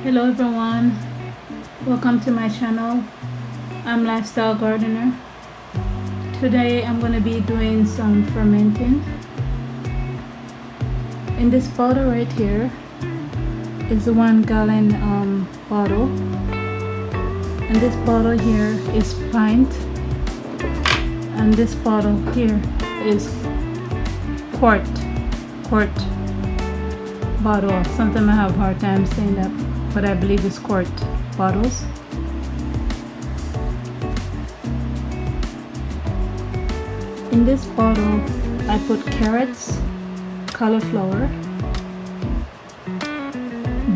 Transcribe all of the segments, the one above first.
Hello everyone, welcome to my channel. I'm Lifestyle Gardener. Today I'm going to be doing some fermenting. In this bottle right here is a 1 gallon bottle, and this bottle here is pint, and this bottle here is quart bottle. Sometimes I have a hard time saying that, but I believe it's quart bottles. In this bottle I put carrots, cauliflower,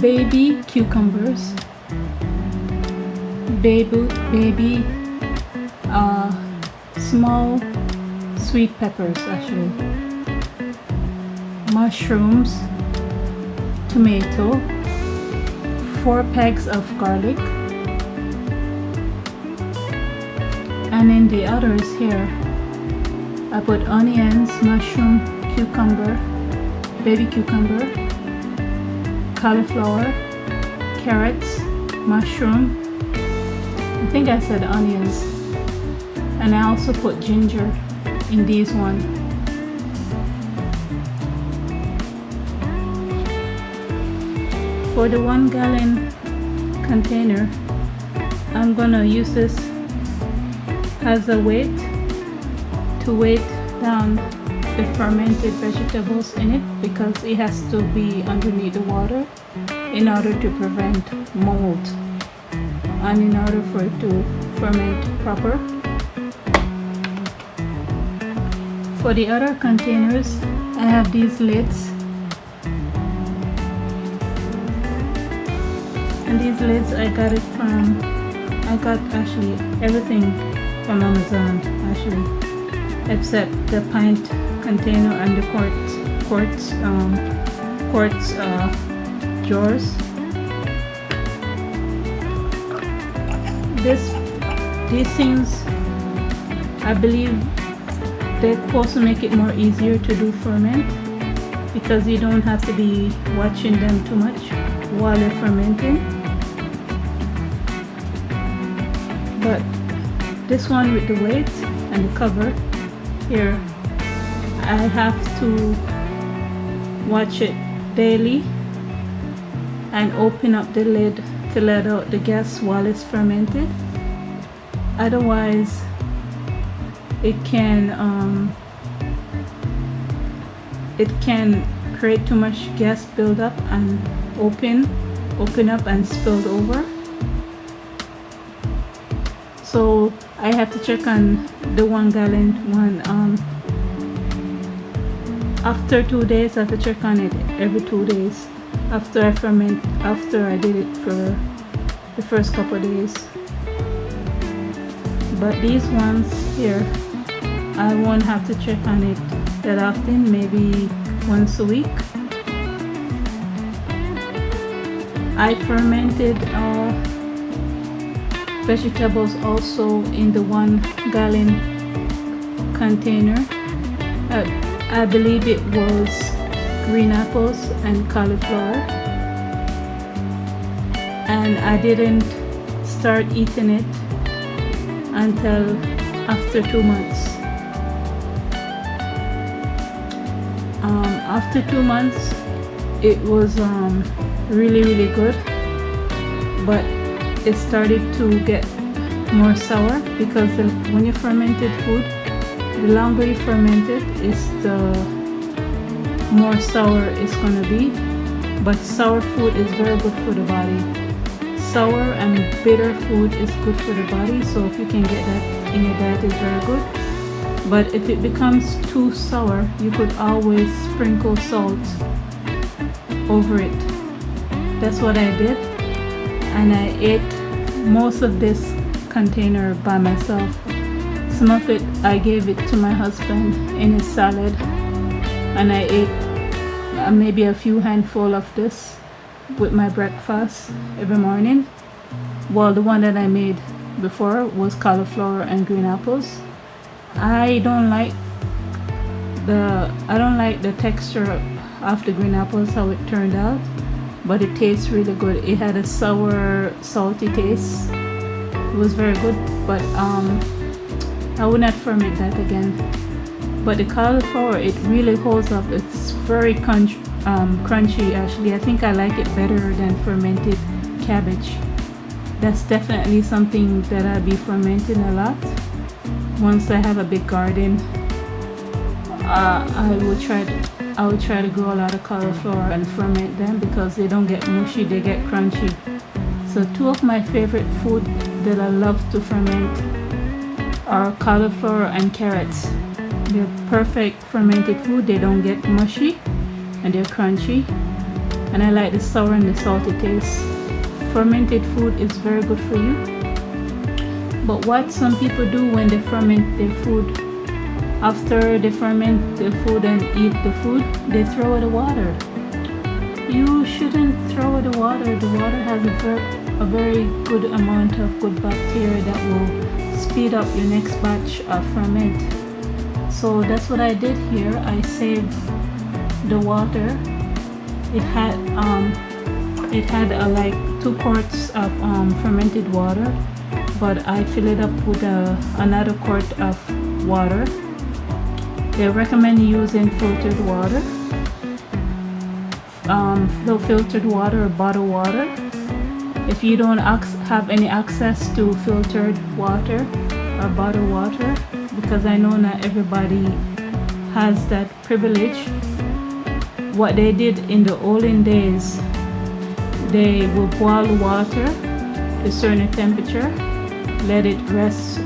baby cucumbers, baby small sweet peppers, actually, mushrooms, tomato, 4 pegs of garlic, and in the others here I put onions, mushroom, cucumber, baby cucumber, cauliflower, carrots, mushroom, I think I said onions, and I also put ginger in these one. For the 1 gallon container, I'm gonna use this as a weight to weight down the fermented vegetables in it, because it has to be underneath the water in order to prevent mold and in order for it to ferment proper. For the other containers, I have these lids, and these lids I got actually everything from Amazon, actually, except the pint container and the quartz jars. These things, I believe they're supposed to make it more easier to do ferment, because you don't have to be watching them too much while they're fermenting. But this one with the weight and the cover here, I have to watch it daily and open up the lid to let out the gas while it's fermented. Otherwise it can create too much gas buildup and open up and spilled over. So I have to check on the 1 gallon one after 2 days. I have to check on it every 2 days after I ferment, after I did it for the first couple of days. But these ones here, I won't have to check on it that often, maybe once a week. I fermented vegetables also in the 1 gallon container. I believe it was green apples and cauliflower, and I didn't start eating it until after 2 months. After 2 months it was really good, but it started to get more sour, because when you fermented food, the longer you ferment it, is the more sour it's going to be. But sour food is very good for the body. Sour and bitter food is good for the body, so if you can get that in your diet, it's very good. But if it becomes too sour, you could always sprinkle salt over it. That's what I did, and I ate most of this container by myself. Some of it I gave it to my husband in his salad, and I ate maybe a few handful of this with my breakfast every morning. While the one that I made before was cauliflower and green apples. I don't like the texture of the green apples, how it turned out, but it tastes really good. It had a sour, salty taste. It was very good, but I would not ferment that again. But the cauliflower, it really holds up. It's very crunchy actually. I think I like it better than fermented cabbage. That's definitely something that I'll be fermenting a lot. Once I have a big garden, I will try to grow a lot of cauliflower and ferment them because they don't get mushy, they get crunchy. So two of my favorite food that I love to ferment are cauliflower and carrots. They're perfect fermented food. They don't get mushy and they're crunchy. And I like the sour and the salty taste. Fermented food is very good for you. But what some people do when they ferment their food, after they ferment the food and eat the food, they throw away the water. You shouldn't throw away the water. The water has a very good amount of good bacteria that will speed up your next batch of ferment. So that's what I did here. I saved the water. It had like 2 quarts of fermented water, but I fill it up with another quart of water. They recommend using filtered water, no filtered water or bottled water. If you don't have any access to filtered water or bottled water, because I know not everybody has that privilege, what they did in the olden days, they will boil water to a certain temperature, let it rest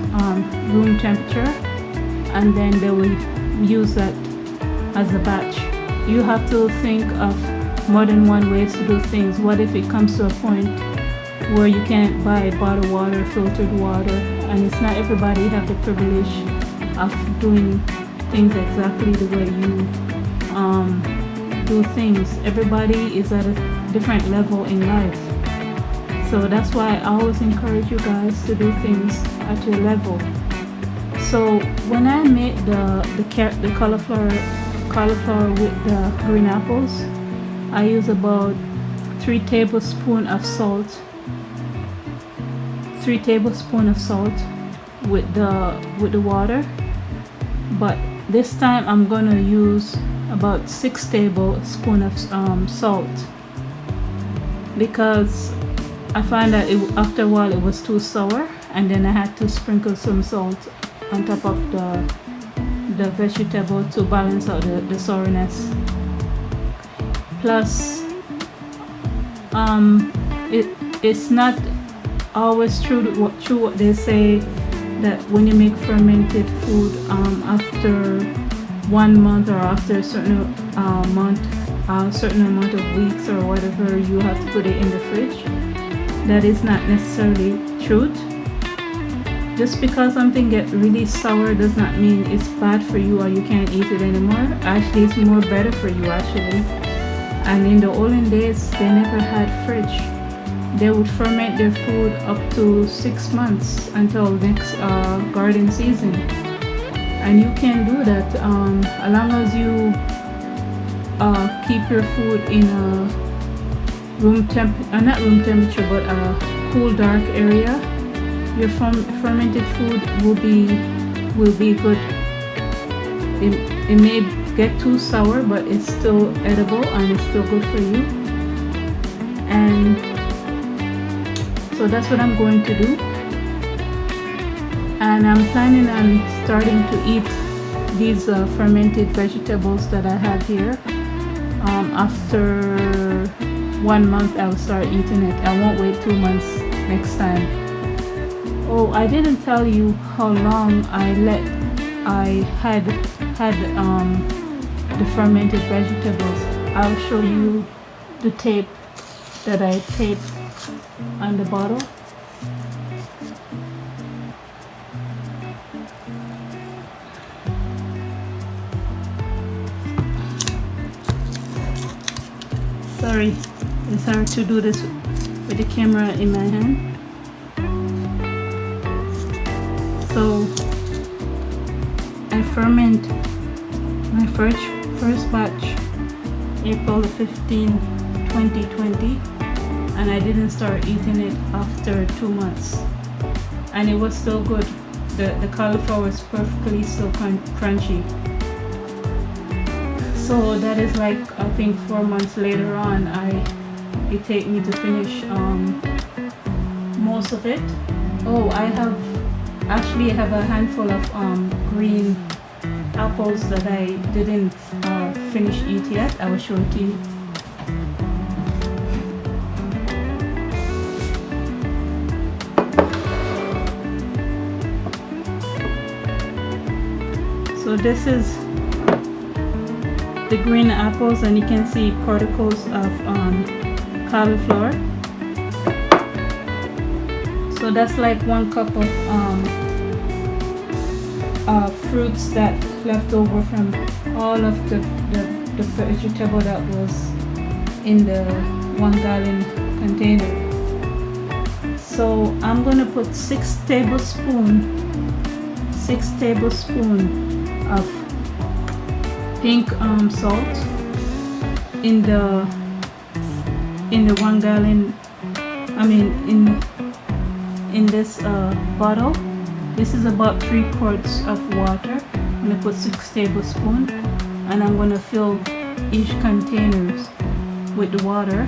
room temperature, and then they will use that as a batch. You have to think of more than one way to do things. What if it comes to a point where you can't buy bottled water, filtered water, and it's not everybody have the privilege of doing things exactly the way you do things. Everybody is at a different level in life. So that's why I always encourage you guys to do things at your level. So when I made the cauliflower with the green apples, I use about 3 tablespoons of salt. 3 tablespoons of salt with the water. But this time I'm gonna use about 6 tablespoons of salt, because I find that after a while it was too sour, and then I had to sprinkle some salt on top of the vegetable to balance out the sourness. Plus, it's not always true what they say, that when you make fermented food, after 1 month or after a certain amount of weeks or whatever, you have to put it in the fridge. That is not necessarily truth. Just because something gets really sour does not mean it's bad for you or you can't eat it anymore. Actually, it's more better for you actually. And in the olden days, they never had fridge. They would ferment their food up to 6 months until next garden season. And you can do that as long as you keep your food in a not room temperature, but a cool, dark area. Your fermented food will be good. It may get too sour, but it's still edible and it's still good for you. And so that's what I'm going to do. And I'm planning on starting to eat these fermented vegetables that I have here. After 1 month I'll start eating it. I won't wait 2 months next time. Oh, I didn't tell you how long I had the fermented vegetables. I'll show you the tape that I taped on the bottle. Sorry, it's hard to do this with the camera in my hand. So I ferment my first batch April 15, 2020, and I didn't start eating it after 2 months, and it was still good. The cauliflower was perfectly still crunchy. So that is like, I think 4 months later on, it take me to finish most of it. Oh, I have a handful of green apples that I didn't finish eat yet. I will show it to you. So this is the green apples, and you can see particles of cauliflower. So that's like 1 cup of fruits that left over from all of the vegetable that was in the 1 gallon container. So I'm gonna put 6 tablespoons of pink salt in the 1 gallon. I mean in this bottle. This is about 3 quarts of water. I'm gonna put 6 tablespoons, and I'm gonna fill each container with the water.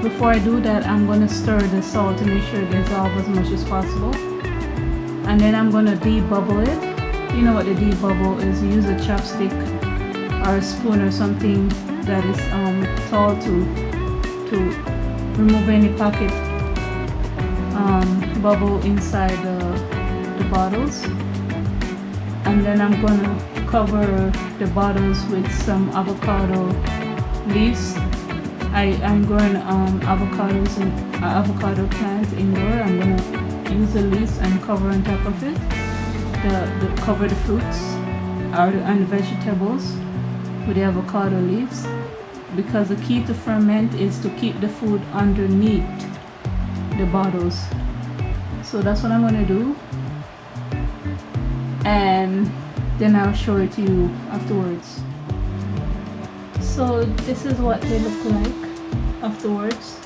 Before I do that, I'm gonna stir the salt to make sure it dissolves as much as possible, and then I'm gonna debubble it. You know what the debubble is? You use a chopstick or a spoon or something that is tall to remove any pocket bubble inside the bottles. And then I'm gonna cover the bottles with some avocado leaves. I'm growing avocados and avocado plants indoor. I'm gonna use the leaves and cover on top of it. Cover the fruits and the vegetables with the avocado leaves, because the key to ferment is to keep the food underneath the bottles. So that's what I'm gonna do, and then I'll show it to you afterwards. So this is what they look like afterwards.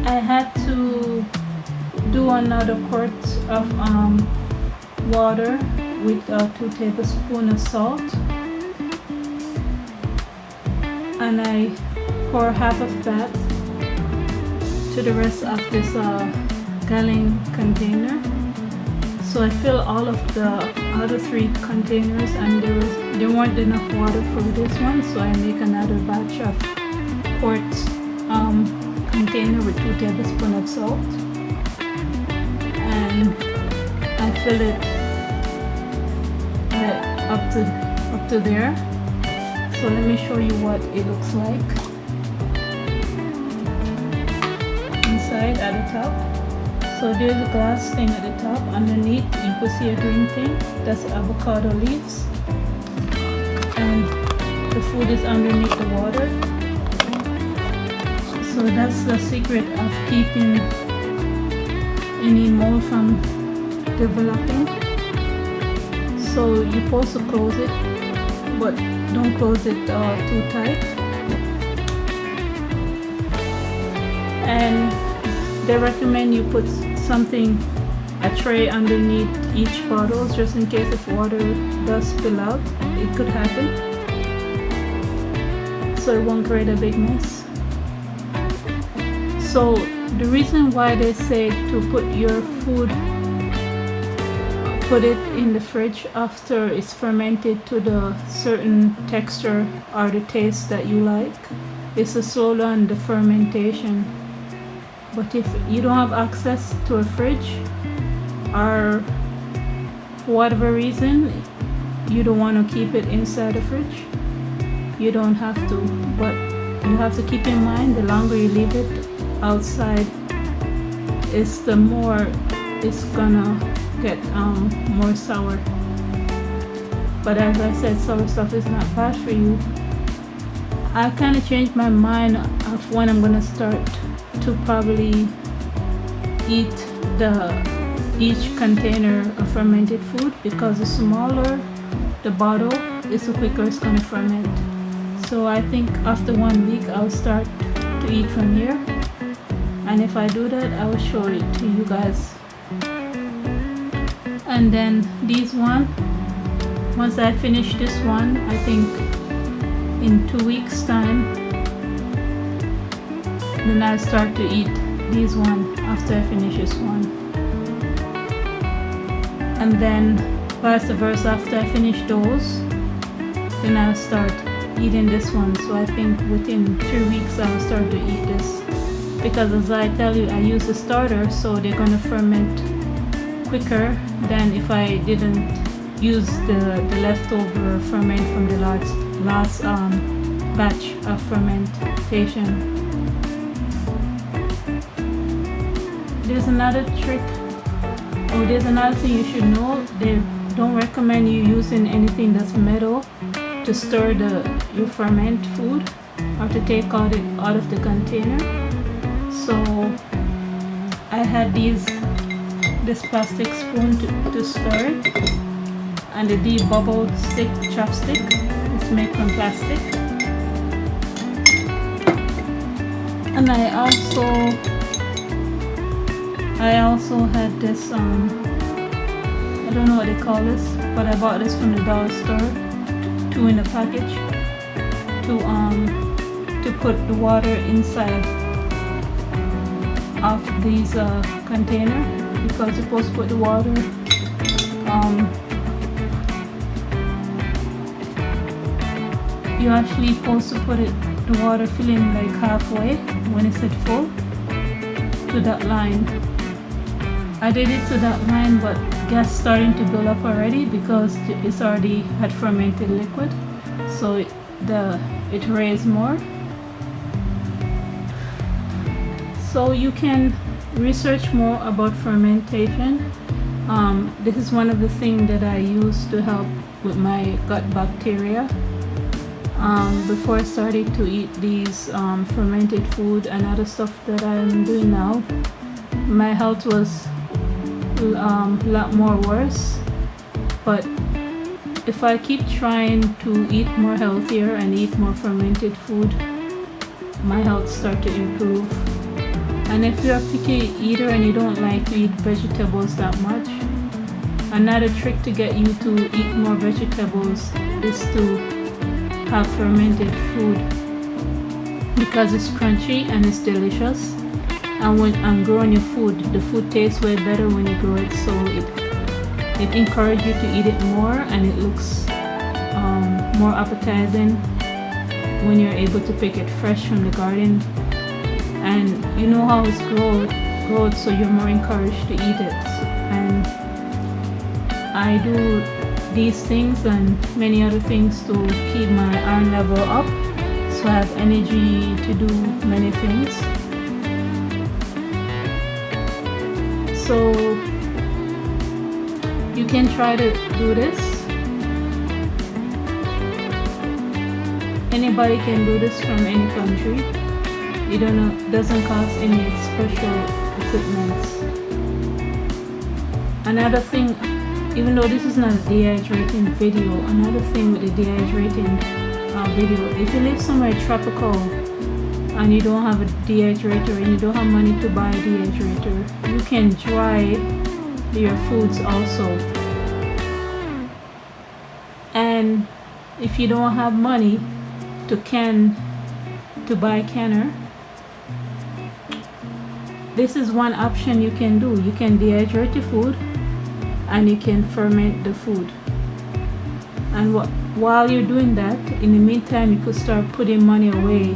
I had to do another quart of water with 2 tablespoons of salt, and I pour half of that to the rest of this gallon container. So I fill all of the other 3 containers, and there weren't enough water for this one, so I make another batch of quart container with 2 tablespoons of salt, and I fill it up to there. So let me show you what it looks like inside at the top. So there's a glass thing at the top. Underneath you can see a green thing. That's avocado leaves, and the food is underneath the water. So that's the secret of keeping any mold from developing. So you're supposed to close it, but don't close it too tight. And they recommend you put a tray underneath each bottle, just in case if water does spill out. It could happen, so it won't create a big mess. So the reason why they say to put your food, put it in the fridge after it's fermented to the certain texture or the taste that you like, is to slow down the fermentation. But if you don't have access to a fridge, or for whatever reason you don't want to keep it inside the fridge, you don't have to. But you have to keep in mind, the longer you leave it outside, the more it's gonna get more sour. But as I said, sour stuff is not bad for you. I kind of changed my mind of when I'm gonna start to probably eat each container of fermented food, because the smaller the bottle, the quicker it's going to ferment. So I think after 1 week I'll start to eat from here, and if I do that I will show it to you guys. And then these once I finish this one, I think in 2 weeks time, then I'll start to eat these one after I finish this one. And then vice versa, after I finish those, then I'll start eating this one. So I think within 3 weeks I'll start to eat this, because as I tell you, I use a starter, so they're gonna ferment quicker than if I didn't use the leftover ferment from the last batch of fermentation. There's another trick, or there's another thing you should know. They don't recommend you using anything that's metal to stir your ferment food, or to take it out of the container. So I had this plastic spoon to stir it, and the deep bubble stick chopstick is made from plastic. And I also had this I don't know what they call this, but I bought this from the dollar store, 2 in a package, to put the water inside of these container, because you're supposed to put the water you're actually supposed to put the water filling like halfway when it's at full to that line. I did it to that line, but gas starting to build up already because it's already had fermented liquid, so it raised more. So you can research more about fermentation. This is one of the things that I use to help with my gut bacteria. Before I started to eat these fermented food and other stuff that I'm doing now, my health was a lot more worse. But if I keep trying to eat more healthier and eat more fermented food, my health start to improve. And if you're a picky eater and you don't like to eat vegetables that much, another trick to get you to eat more vegetables is to have fermented food, because it's crunchy and it's delicious. And when I'm growing your food, the food tastes way better when you grow it, so it encourages you to eat it more, and it looks more appetizing when you're able to pick it fresh from the garden, and you know how it's grown, so you're more encouraged to eat it. And I do these things and many other things to keep my iron level up, so I have energy to do many things. So you can try to do this. Anybody can do this from any country. Doesn't cost any special equipment. Another thing, even though this is not a dehydrating video, another thing with the dehydrating video, if you live somewhere tropical and you don't have a dehydrator and you don't have money to buy a dehydrator, you can dry your foods also. And if you don't have money to buy a canner, this is one option you can do. You can dehydrate your food and you can ferment the food. And while you're doing that, in the meantime, you could start putting money away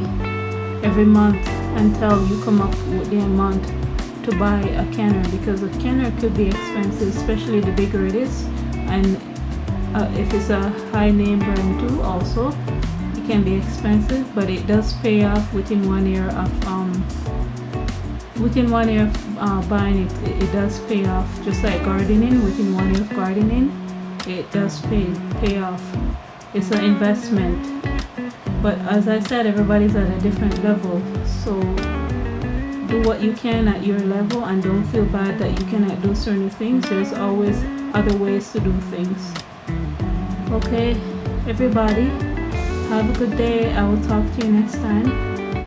every month until you come up with the amount to buy a canner, because a canner could be expensive, especially the bigger it is, and if it's a high name brand too, also it can be expensive, but it does pay off within 1 year of buying it. It does pay off, just like gardening. Within 1 year of gardening, it does pay off. It's an investment, but as I said, everybody's at a different level. So do what you can at your level and don't feel bad that you cannot do certain things. There's always other ways to do things. Okay, everybody, have a good day. I will talk to you next time.